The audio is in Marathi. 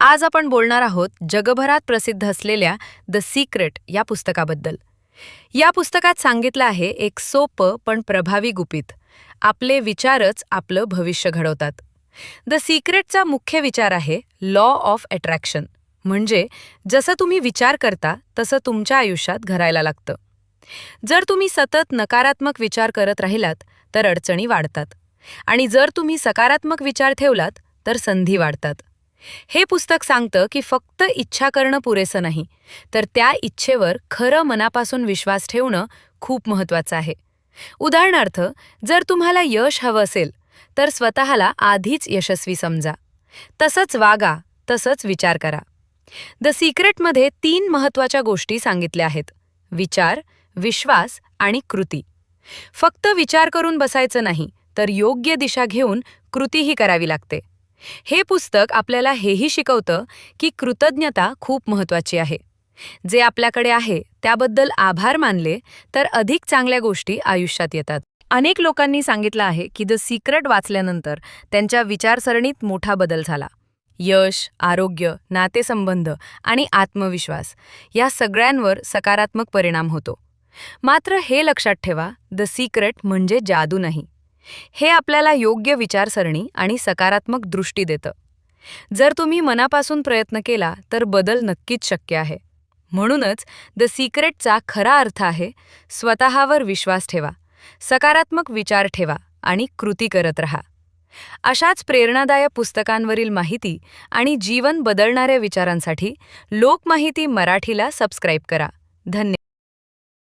आज आपण बोलणार आहोत जगभरात प्रसिद्ध असलेल्या द सिक्रेट या पुस्तकाबद्दल. या पुस्तकात सांगितलं आहे एक सोपं पण प्रभावी गुपित. आपले विचारच आपलं भविष्य घडवतात. द सिक्रेटचा मुख्य विचार आहे लॉ ऑफ अट्रॅक्शन. म्हणजे जसं तुम्ही विचार करता तसं तुमच्या आयुष्यात घडायला लागतं. जर तुम्ही सतत नकारात्मक विचार करत राहिलात तर अडचणी वाढतात, आणि जर तुम्ही सकारात्मक विचार ठेवलात तर संधी वाढतात. हे पुस्तक सांगतं की फक्त इच्छा करणं पुरेसं नाही, तर त्या इच्छेवर खरं मनापासून विश्वास ठेवणं खूप महत्त्वाचं आहे. उदाहरणार्थ, जर तुम्हाला यश हवं असेल तर स्वतःला आधीच यशस्वी समजा. तसंच वागा, तसंच विचार करा. द सिक्रेटमध्ये 3 महत्त्वाच्या गोष्टी सांगितल्या आहेत: विचार, विश्वास आणि कृती. फक्त विचार करून बसायचं नाही, तर योग्य दिशा घेऊन कृतीही करावी लागते. हे पुस्तक आपल्याला हेही शिकवतं की कृतज्ञता खूप महत्त्वाची आहे. जे आपल्याकडे आहे त्याबद्दल आभार मानले तर अधिक चांगल्या गोष्टी आयुष्यात येतात. अनेक लोकांनी सांगितलं आहे की द सिक्रेट वाचल्यानंतर त्यांच्या विचारसरणीत मोठा बदल झाला. यश, आरोग्य, नातेसंबंध आणि आत्मविश्वास या सगळ्यांवर सकारात्मक परिणाम होतो. मात्र हे लक्षात ठेवा, द सिक्रेट म्हणजे जादू नाही. हे आपल्याला योग्य विचारसरणी आणि सकारात्मक दृष्टी देतं. जर तुम्ही मनापासून प्रयत्न केला तर बदल नक्कीच शक्य आहे. म्हणूनच द सिक्रेटचा खरा अर्थ आहे स्वतःवर विश्वास ठेवा, सकारात्मक विचार ठेवा आणि कृती करत राहा. अशाच प्रेरणादायक पुस्तकांवरील माहिती आणि जीवन बदलणाऱ्या विचारांसाठी लोकमाहिती मराठीला सबस्क्राईब करा. धन्यवाद.